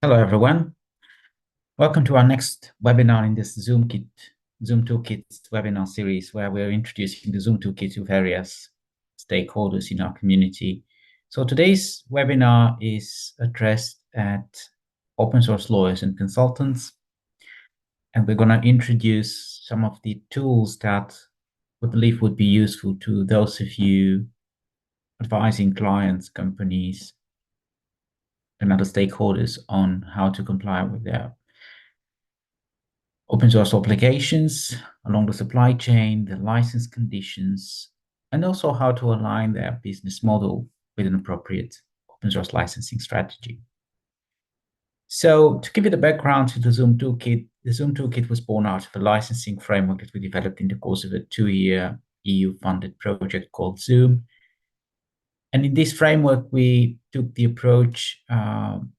Hello, everyone. Welcome to our next webinar in this ZOOM Toolkit webinar series, where we're introducing the ZOOM Toolkit to various stakeholders in our community. So today's webinar is addressed at open source lawyers and consultants, and we're going to introduce some of the tools that we believe would be useful to those of you advising clients, companies, and other stakeholders on how to comply with their open source obligations along the supply chain, the license conditions, and also how to align their business model with an appropriate open source licensing strategy. So to give you the background to the ZOOM Toolkit was born out of a licensing framework that we developed in the course of a 2-year EU-funded project called ZOOM. And in this framework, we took the approach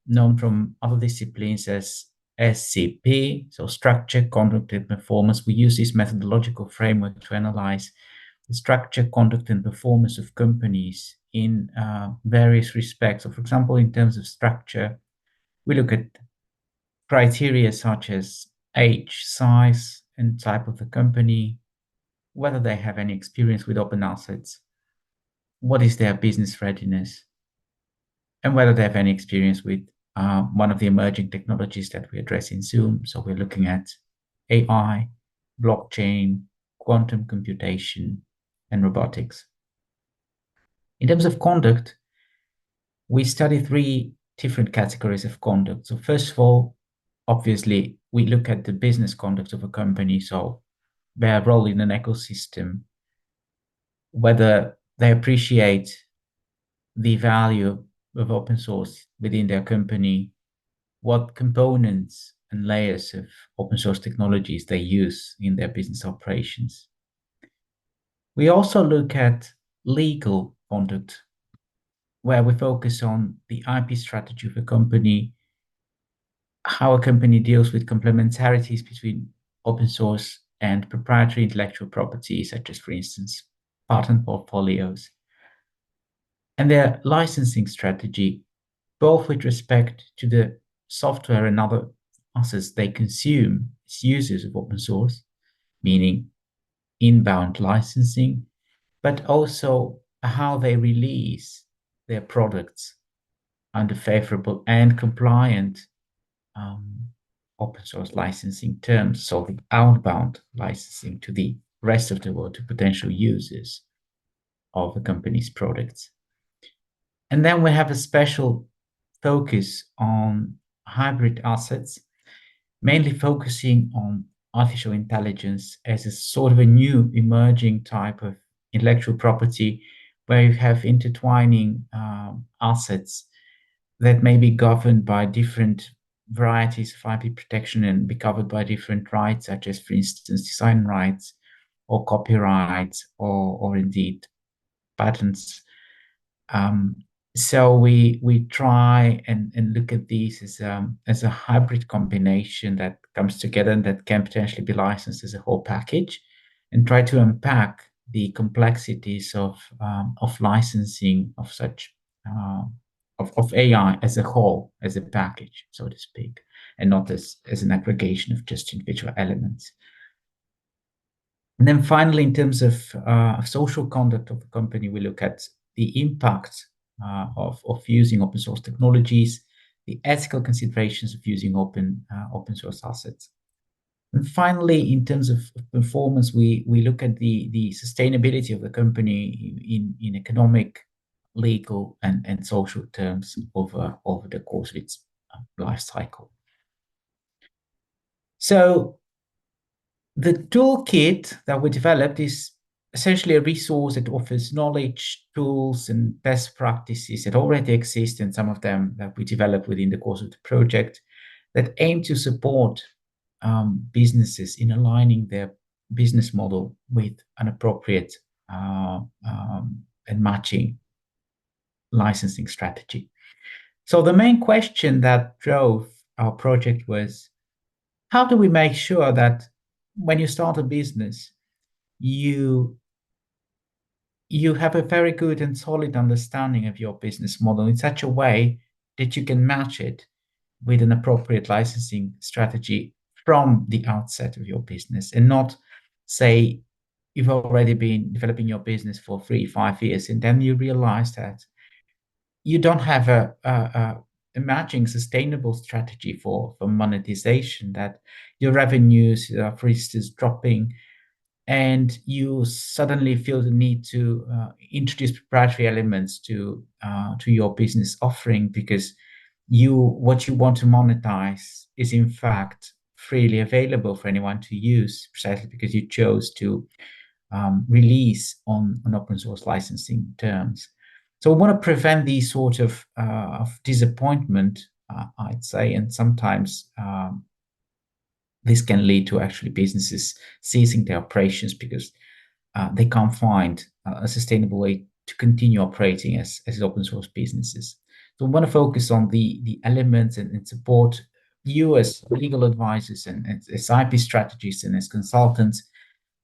known from other disciplines as SCP, so structure, conduct, and performance. We use this methodological framework to analyze the structure, conduct, and performance of companies in various respects. So, for example, in terms of structure, we look at criteria such as age, size, and type of the company, whether they have any experience with open assets, what is their business readiness, and whether they have any experience with one of the emerging technologies that we address in ZOOM. So we're looking at AI, blockchain, quantum computation, and robotics. In terms of conduct, we study 3 different categories of conduct. So first of all, obviously, we look at the business conduct of a company, so their role in an ecosystem, whether they appreciate the value of open source within their company, what components and layers of open source technologies they use in their business operations. We also look at legal conduct, where we focus on the IP strategy of a company, how a company deals with complementarities between open source and proprietary intellectual property, such as, for instance, patent portfolios, and their licensing strategy, both with respect to the software and other assets they consume as users of open source, meaning inbound licensing, but also how they release their products under favorable and compliant open source licensing terms, so the outbound licensing to the rest of the world, to potential users of the company's products. And then we have a special focus on hybrid assets, mainly focusing on artificial intelligence as a sort of a new emerging type of intellectual property, where you have intertwining assets that may be governed by different varieties of IP protection and be covered by different rights, such as, for instance, design rights or copyrights or indeed patents. So we try and look at these as a hybrid combination that comes together and that can potentially be licensed as a whole package, and try to unpack the complexities of licensing of such of AI as a whole, as a package, so to speak, and not as an aggregation of just individual elements. And then finally, in terms of social conduct of the company, we look at the impact of using open source technologies, the ethical considerations of using open source assets. And finally, in terms of performance, we look at the sustainability of the company in economic, legal, and social terms over the course of its life cycle. So the toolkit that we developed is essentially a resource that offers knowledge, tools, and best practices that already exist, and some of them that we developed within the course of the project, that aim to support businesses in aligning their business model with an appropriate and matching licensing strategy. So the main question that drove our project was, how do we make sure that when you start a business, you have a very good and solid understanding of your business model in such a way that you can match it with an appropriate licensing strategy from the outset of your business, and not say you've already been developing your business for 3, 5 years, and then you realize that you don't have a matching sustainable strategy for monetization, that your revenues are, for instance, dropping, and you suddenly feel the need to introduce proprietary elements to your business offering, because what you want to monetize is in fact freely available for anyone to use, precisely because you chose to release on open source licensing terms. So we want to prevent these sort of disappointment, I'd say, and sometimes this can lead to actually businesses ceasing their operations because they can't find a sustainable way to continue operating as open source businesses. So we want to focus on the elements and support you as legal advisors and as IP strategists and as consultants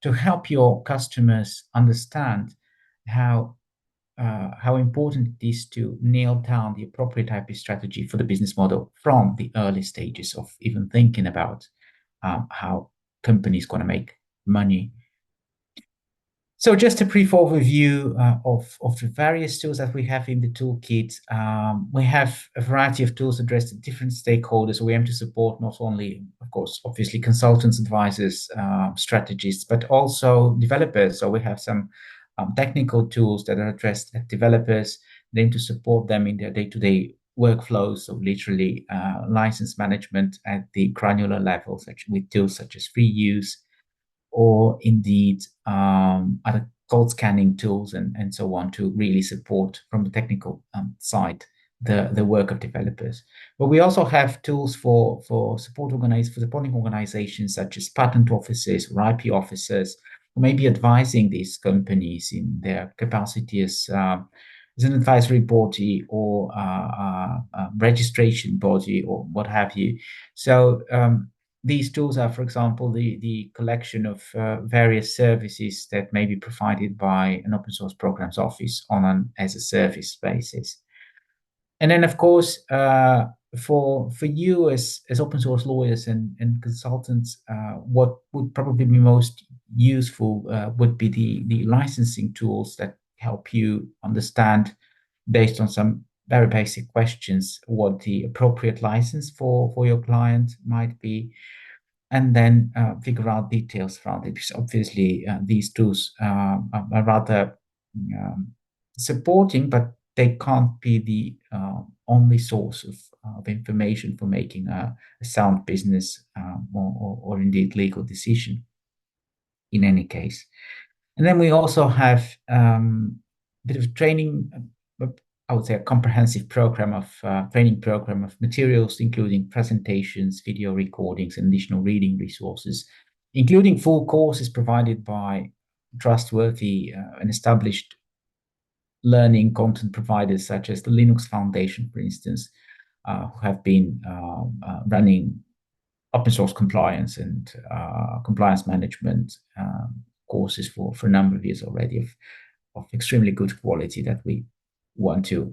to help your customers understand how important it is to nail down the appropriate IP strategy for the business model from the early stages of even thinking about how companies going to make money. So just a brief overview of the various tools that we have in the toolkit. We have a variety of tools addressed to different stakeholders. So we aim to support not only, of course, obviously consultants, advisors, strategists, but also developers. So we have some technical tools that are addressed at developers, aim to support them in their day-to-day workflows. So literally license management at the granular level, with tools such as free use, or indeed other code scanning tools and so on, to really support from the technical side the work of developers. But we also have tools for supporting organizations such as patent offices or IP officers, who may be advising these companies in their capacity as an advisory body or a registration body or what have you. So these tools are, for example, the collection of various services that may be provided by an open source programs office on an as a service basis. And then, of course, for you as open source lawyers and consultants, what would probably be most useful would be the licensing tools that help you understand, based on some very basic questions, what the appropriate license for your client might be, and then figure out details around it. Because obviously these tools are rather supporting, but they can't be the only source of information for making a sound business or indeed legal decision in any case. And then we also have a bit of training, I would say a comprehensive program of training program of materials, including presentations, video recordings, and additional reading resources, including full courses provided by trustworthy and established learning content providers such as the Linux Foundation, for instance, who have been running open source compliance and compliance management courses for a number of years already, of extremely good quality that we want to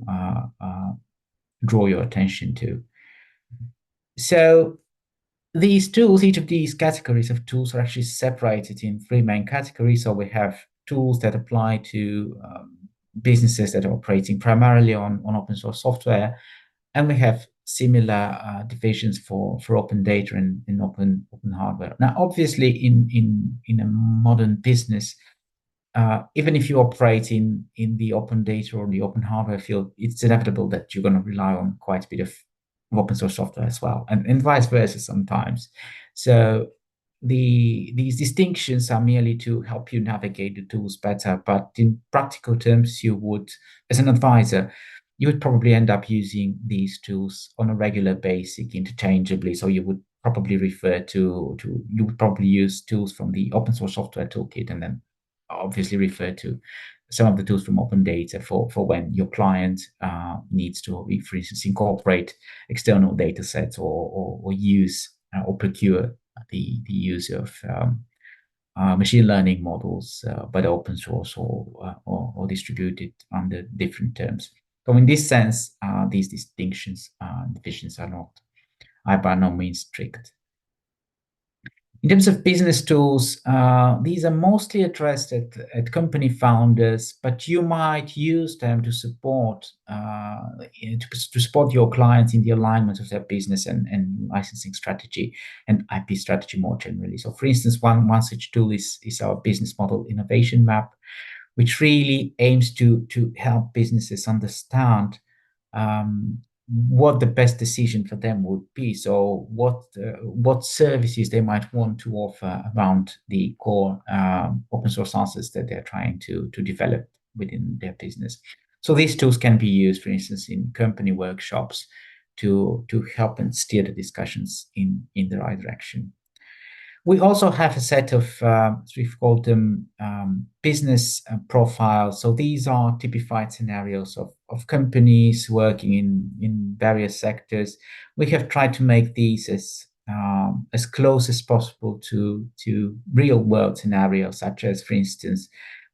draw your attention to. So these tools, each of these categories of tools, are actually separated in 3 main categories. So we have tools that apply to businesses that are operating primarily on open source software, and we have similar divisions for open data and open hardware. Now, obviously, in a modern business, even if you operate in the open data or the open hardware field, it's inevitable that you're going to rely on quite a bit of open source software as well, and vice versa sometimes. So these distinctions are merely to help you navigate the tools better, but in practical terms, you would, as an advisor, you would probably end up using these tools on a regular basis interchangeably. So you would probably you would probably use tools from the open source software toolkit, and then obviously refer to some of the tools from open data for when your client needs to, for instance, incorporate external data sets or use or procure the use of machine learning models, but open source or distributed under different terms. So in this sense, these distinctions, divisions are not are by no means strict. In terms of business tools, these are mostly addressed at company founders, but you might use them to support to support your clients in the alignment of their business and licensing strategy and IP strategy more generally. So, for instance, one such tool is our business model innovation map, which really aims to help businesses understand what the best decision for them would be. So what services they might want to offer around the core open source answers that they're trying to develop within their business. So these tools can be used, for instance, in company workshops to help and steer the discussions in the right direction. We also have a set of, we've called them business profiles. So these are typified scenarios of companies working in various sectors. We have tried to make these as close as possible to real world scenarios, such as, for instance,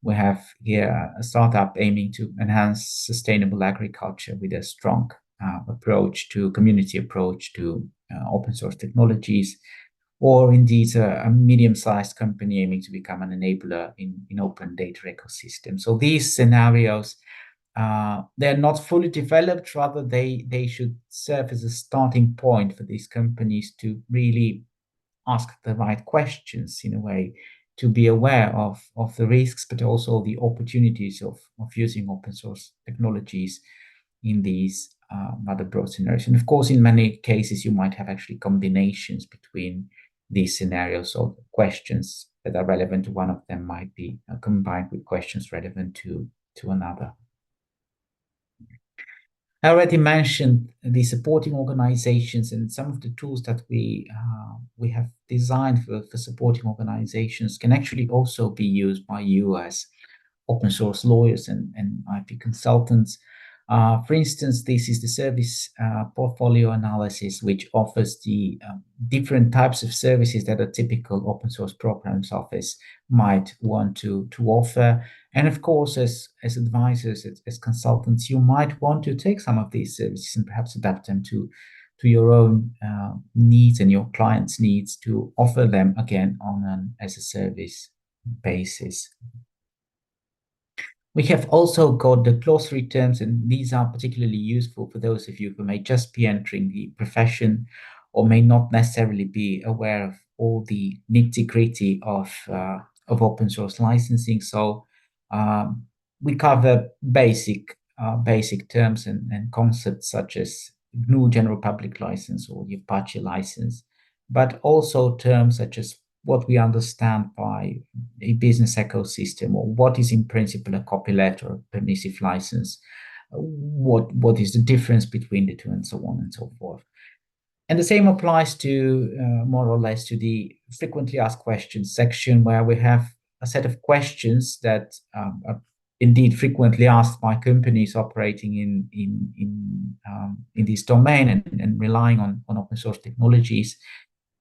we have here a startup aiming to enhance sustainable agriculture with a strong community approach to open source technologies, or indeed a medium-sized company aiming to become an enabler in open data ecosystem. So these scenarios, they're not fully developed, rather they should serve as a starting point for these companies to really ask the right questions in a way, to be aware of the risks, but also the opportunities of using open source technologies in these other broad scenarios. And of course, in many cases, you might have actually combinations between these scenarios, or questions that are relevant to one of them might be combined with questions relevant to another. I already mentioned the supporting organizations, and some of the tools that we have designed for supporting organizations can actually also be used by you as open source lawyers and IP consultants. For instance, this is the service portfolio analysis, which offers the different types of services that a typical open source programs office might want to offer. And of course, as advisors, as consultants, you might want to take some of these services and perhaps adapt them to your own needs and your clients' needs, to offer them again on an as a service basis. We have also got the glossary terms, and these are particularly useful for those of you who may just be entering the profession or may not necessarily be aware of all the nitty-gritty of open source licensing. So we cover basic terms and concepts such as GNU General Public License or the Apache license, but also terms such as what we understand by a business ecosystem, or what is in principle a copyleft or a permissive license, what is the difference between the two, and so on and so forth. And the same applies to more or less to the frequently asked questions section, where we have a set of questions that are indeed frequently asked by companies operating in this domain and relying on open source technologies.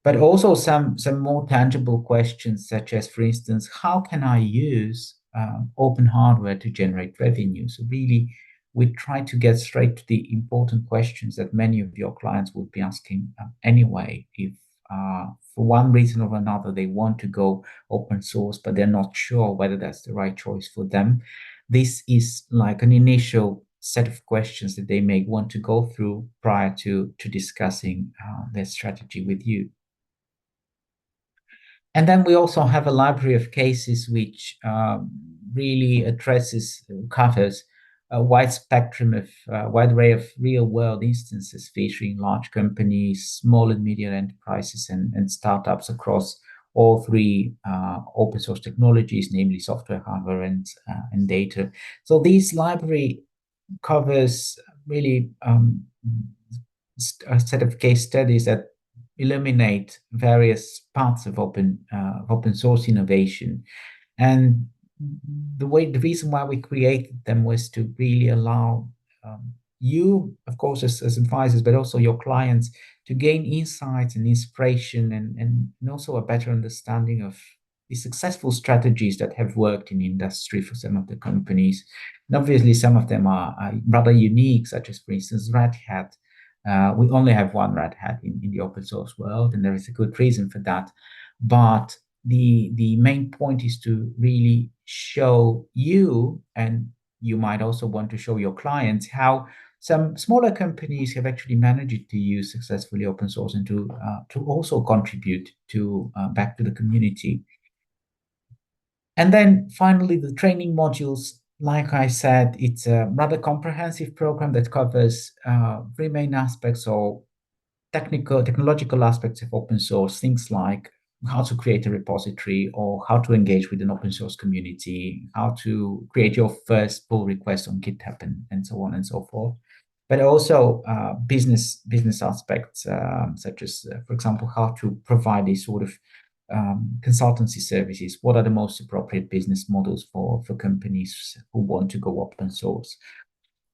But also some more tangible questions, such as, for instance, how can I use open hardware to generate revenue? So really, we try to get straight to the important questions that many of your clients would be asking anyway. If for one reason or another they want to go open source, but they're not sure whether that's the right choice for them, this is like an initial set of questions that they may want to go through prior to discussing their strategy with you. And then we also have a library of cases which really covers a wide spectrum of wide array of real world instances featuring large companies, small and medium enterprises, and startups across all three open source technologies, namely software, hardware, and data. So this library covers really a set of case studies that illuminate various parts of open source innovation. And the reason why we created them was to really allow you, of course, as advisors, but also your clients, to gain insights and inspiration, and also a better understanding of the successful strategies that have worked in industry for some of the companies. And obviously, some of them are rather unique, such as, for instance, Red Hat, We only have one Red Hat in the open source world, and there is a good reason for that. But the main point is to really show you, and you might also want to show your clients, how some smaller companies have actually managed to use successfully open source and to also contribute to back to the community. And then finally, the training modules. Like I said, it's a rather comprehensive program that covers three main aspects, or technological aspects of open source, things like how to create a repository or how to engage with an open source community, how to create your first pull request on GitHub, and so on and so forth. But also business aspects, such as, for example, how to provide these sort of consultancy services. What are the most appropriate business models for companies who want to go open source?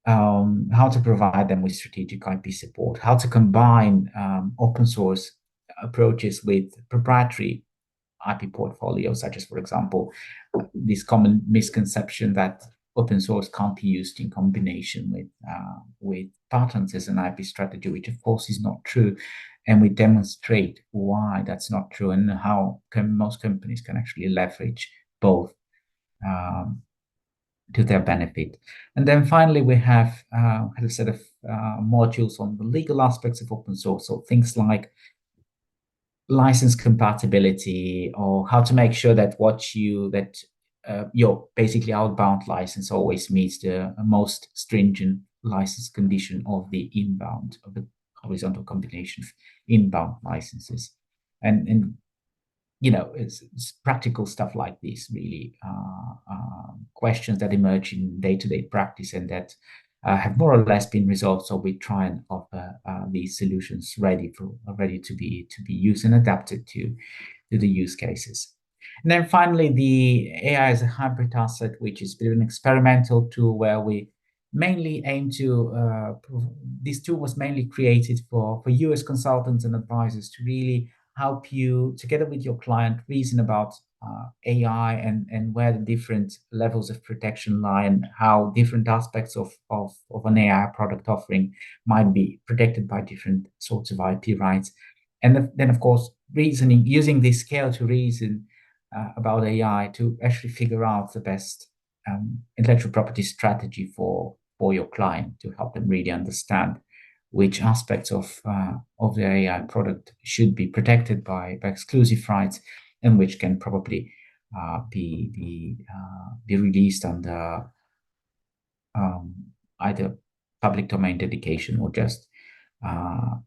How to provide them with strategic IP support, how to combine open source approaches with proprietary IP portfolios, such as, for example, this common misconception that open source can't be used in combination with patents as an IP strategy, which of course is not true. And we demonstrate why that's not true and how most companies can actually leverage both to their benefit. And then finally, we have a set of modules on the legal aspects of open source. So things like license compatibility, or how to make sure that your basically outbound license always meets the most stringent license condition of the horizontal combination of inbound licenses. And it's practical stuff like this, really, questions that emerge in day-to-day practice and that have more or less been resolved. So we try and offer these solutions ready to be used and adapted to the use cases. And then finally, the AI is a hybrid asset, which is a bit of an experimental tool where we mainly aim to, this tool was mainly created for you as consultants and advisors to really help you, together with your client, reason about AI and where the different levels of protection lie and how different aspects of an AI product offering might be protected by different sorts of IP rights. And then, of course, using this scale to reason about AI to actually figure out the best intellectual property strategy for your client, to help them really understand which aspects of the AI product should be protected by exclusive rights, and which can probably be released under either public domain dedication or just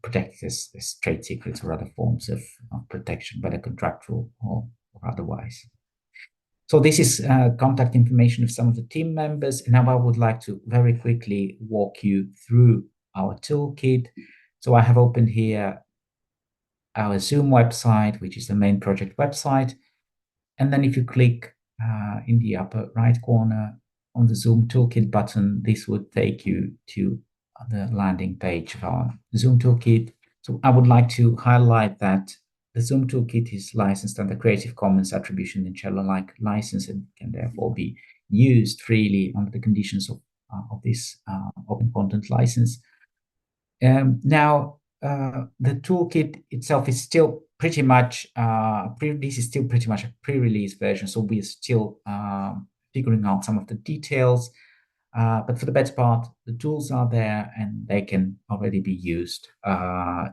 protected as trade secrets or other forms of protection, whether contractual or otherwise. So this is contact information of some of the team members. And now I would like to very quickly walk you through our toolkit. So I have opened here our Zoom website, which is the main project website. And then if you click in the upper right corner on the Zoom Toolkit button, this would take you to the landing page of our Zoom Toolkit. So I would like to highlight that the Zoom Toolkit is licensed under Creative Commons Attribution and Share Alike license, and can therefore be used freely under the conditions of this open content license. Now, the toolkit itself is still pretty much this is still pretty much a pre-release version, so we're still figuring out some of the details. But for the better part, the tools are there and they can already be used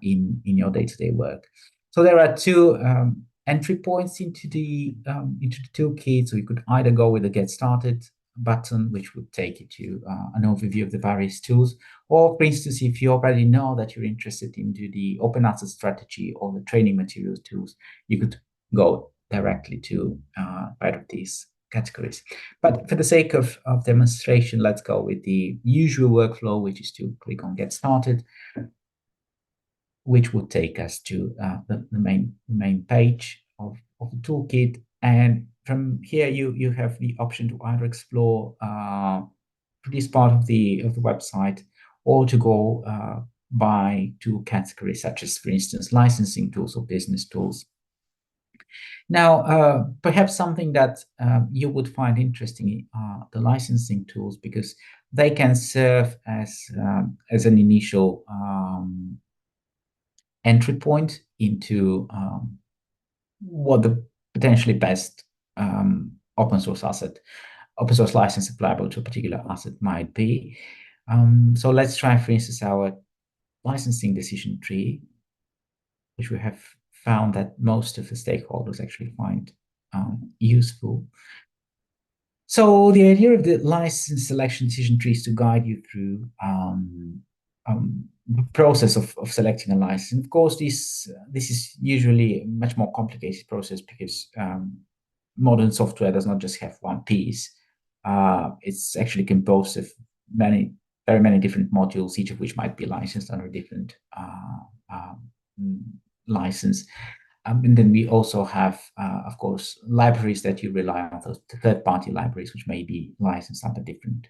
in your day-to-day work. So there are two entry points into the toolkit. So you could either go with the Get Started button, which would take you to an overview of the various tools, or for instance, if you already know that you're interested into the open access strategy or the training materials tools, you could go directly to either of these categories. But for the sake of demonstration, let's go with the usual workflow, which is to click on Get Started, which would take us to the main page of the toolkit. And from here, you have the option to either explore this part of the website, or to go by tool categories, such as, for instance, licensing tools or business tools. Now, perhaps something that you would find interesting are the licensing tools, because they can serve as an initial entry point into what the potentially best open source license applicable to a particular asset might be. So let's try, for instance, our licensing decision tree, which we have found that most of the stakeholders actually find useful. So the idea of the license selection decision tree is to guide you through the process of selecting a license. Of course, this is usually a much more complicated process because modern software does not just have one piece. It's actually composed of very many different modules, each of which might be licensed under a different license. And then we also have, of course, libraries that you rely on, those third-party libraries, which may be licensed under different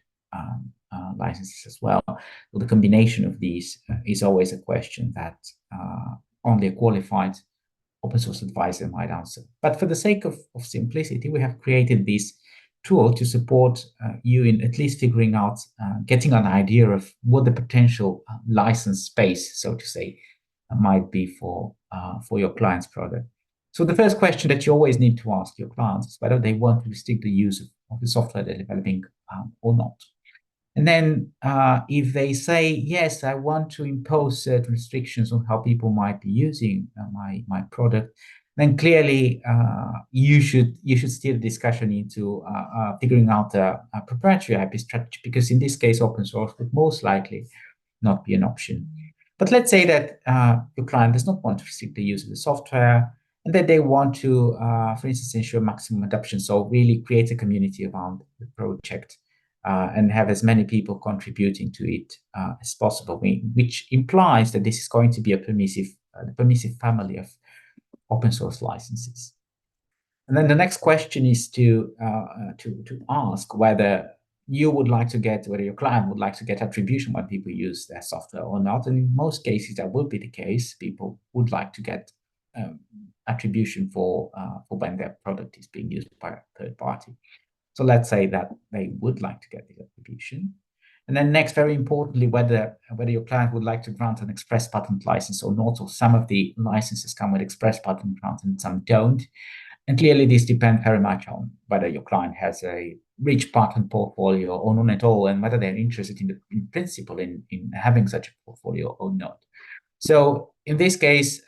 licenses as well. So the combination of these is always a question that only a qualified open source advisor might answer. But for the sake of simplicity, we have created this tool to support you in at least figuring out, getting an idea of what the potential license space, so to say, might be for your client's product. So the first question that you always need to ask your clients is whether they want to restrict the use of the software they're developing or not. And then if they say, yes, I want to impose certain restrictions on how people might be using my product, then clearly you should steer the discussion into figuring out a proprietary IP strategy, because in this case, open source would most likely not be an option. But let's say that your client does not want to restrict the use of the software, and that they want to, for instance, ensure maximum adoption. So really create a community around the project and have as many people contributing to it as possible, which implies that this is going to be a permissive family of open source licenses. And then the next question is to ask whether your client would like to get attribution when people use their software or not. And in most cases, that will be the case. People would like to get attribution for when their product is being used by a third party. So let's say that they would like to get the attribution. And then next, very importantly, whether your client would like to grant an express patent license or not. Or some of the licenses come with express patent grant and some don't. And clearly, this depends very much on whether your client has a rich patent portfolio or none at all, and whether they're interested in principle in having such a portfolio or not. So in this case,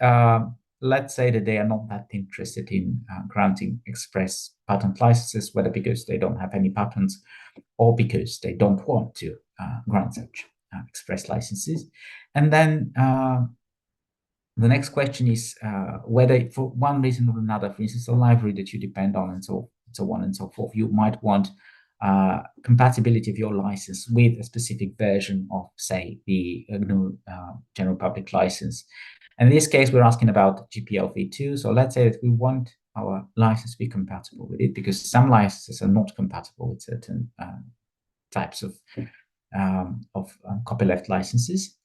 let's say that they are not that interested in granting express patent licenses, whether because they don't have any patents or because they don't want to grant such express licenses. And then the next question is whether for one reason or another, for instance, a library that you depend on and so on and so forth, you might want compatibility of your license with a specific version of, say, the GNU General Public License. And in this case, we're asking about GPL v2. So let's say that we want our license to be compatible with it, because some licenses are not compatible with certain types of copyleft licenses.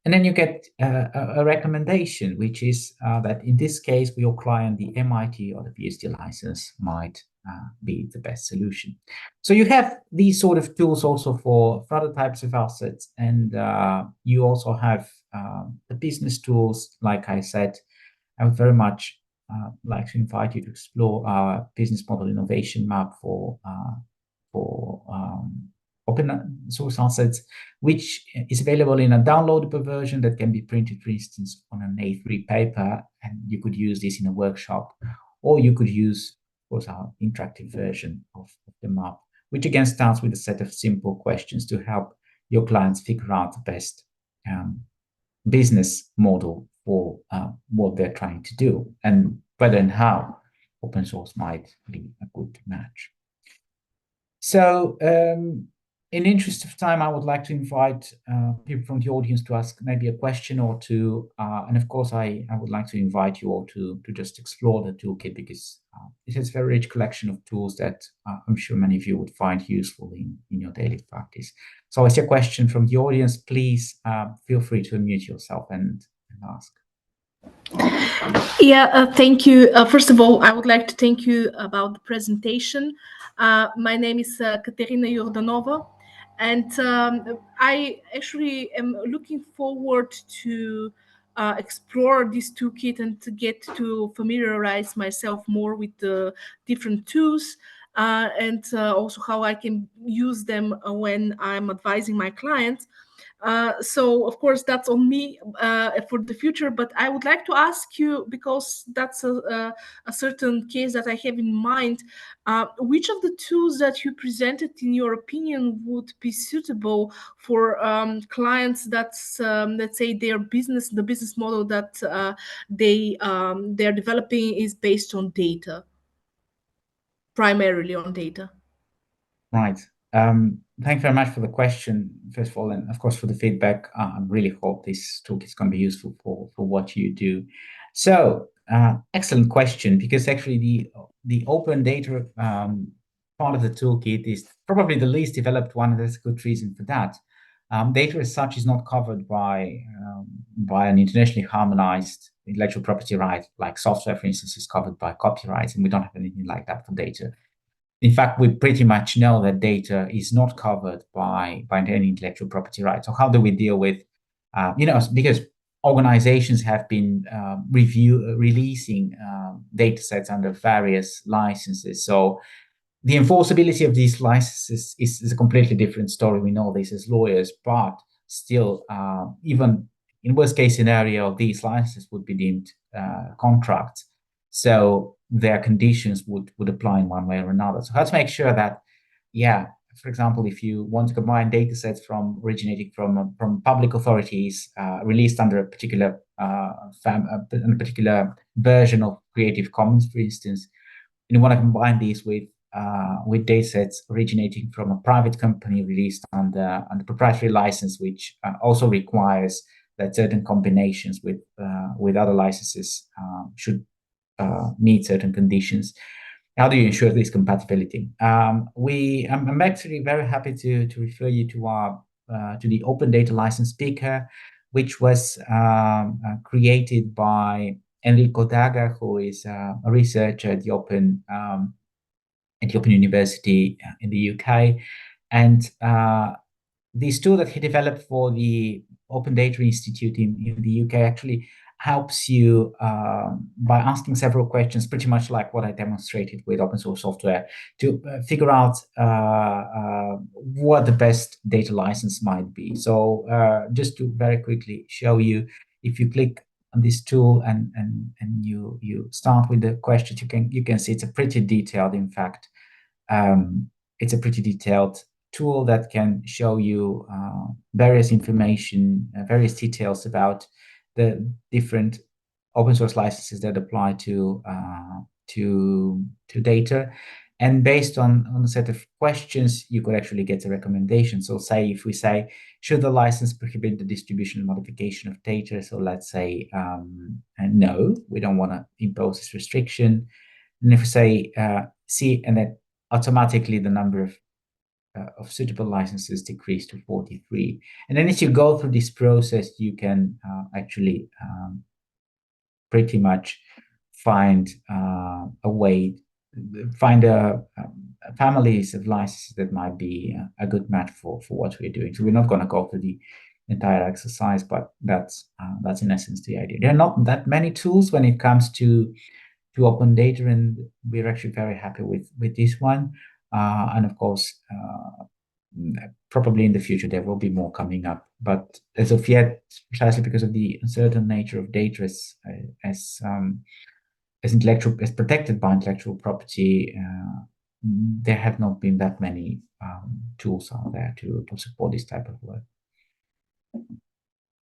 And then you get a recommendation, which is that in this case, for your client, the MIT or the PhD license might be the best solution. So you have these sort of tools also for other types of assets. And you also have the business tools. Like I said, I would very much like to invite you to explore our business model innovation map for open source assets, which is available in a downloadable version that can be printed, for instance, on an A3 paper, and you could use this in a workshop, or you could use, of course, our interactive version of the map, which again starts with a set of simple questions to help your clients figure out the best business model for what they're trying to do, and whether and how open source might be a good match. So in the interest of time, I would like to invite people from the audience to ask maybe a question or two. And of course, I would like to invite you all to just explore the toolkit, because it has a very rich collection of tools that I'm sure many of you would find useful in your daily practice. So as your question from the audience, please feel free to unmute yourself and ask. Yeah, thank you. First of all, I would like to thank you about the presentation. My name is Katerina Yordanova, And I actually am looking forward to explore this toolkit and to get to familiarize myself more with the different tools, and also how I can use them when I'm advising my clients. So of course that's on me for the future, but I would like to ask you, because that's a certain case that I have in mind, which of the tools that you presented in your opinion would be suitable for clients that's let's say their business, the business model that they're developing is based on data, primarily on data. Right. Thank you very much for the question, first of all, and of course for the feedback. I really hope this talk is going to be useful for what you do. So, excellent question, because actually the open data part of the toolkit is probably the least developed one, and there's a good reason for that. Data as such is not covered by an internationally harmonized intellectual property right, like software, for instance, is covered by copyright, and we don't have anything like that for data. In fact, we pretty much know that data is not covered by any intellectual property right. So how do we deal with, because organizations have been releasing data sets under various licenses. So the enforceability of these licenses is a completely different story. We know this as lawyers, but still, even in worst case scenario, these licenses would be deemed contracts. So their conditions would apply in one way or another. So how to make sure that, yeah, for example, if you want to combine data sets originating from public authorities released under a particular version of Creative Commons, for instance, and you want to combine these with data sets originating from a private company released under proprietary license, which also requires that certain combinations with other licenses should meet certain conditions. How do you ensure this compatibility? I'm actually very happy to refer you to the Open Data License Speaker, which was created by Enrico Daga, who is a researcher at the Open University in the UK, and this tool that he developed for the Open Data Institute in the UK actually helps you by asking several questions, pretty much like what I demonstrated with open source software, to figure out what the best data license might be. So just to very quickly show you, if you click on this tool and you start with the questions, you can see it's a pretty detailed, in fact, it's a pretty detailed tool that can show you various information, various details about the different open source licenses that apply to data. And based on a set of questions, you could actually get a recommendation. So say, if we say, should the license prohibit the distribution and modification of data? So let's say, no, we don't want to impose this restriction. And if we say, see, and then automatically the number of suitable licenses decrease to 43. And then as you go through this process, you can actually pretty much find a way, find families of licenses that might be a good match for what we're doing. So we're not going to go through the entire exercise, but that's in essence the idea. There are not that many tools when it comes to open data, and we're actually very happy with this one. And of course, probably in the future there will be more coming up. But as of yet, precisely because of the uncertain nature of data as protected by intellectual property, there have not been that many tools out there to support this type of work.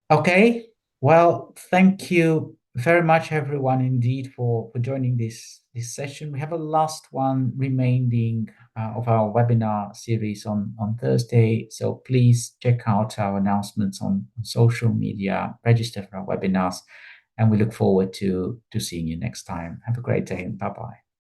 Okay, well, thank you very much, everyone, indeed, for joining this session. We have a last one remaining of our webinar series on Thursday. So please check out our announcements on social media, register for our webinars, and we look forward to seeing you next time. Have a great day, and bye-bye.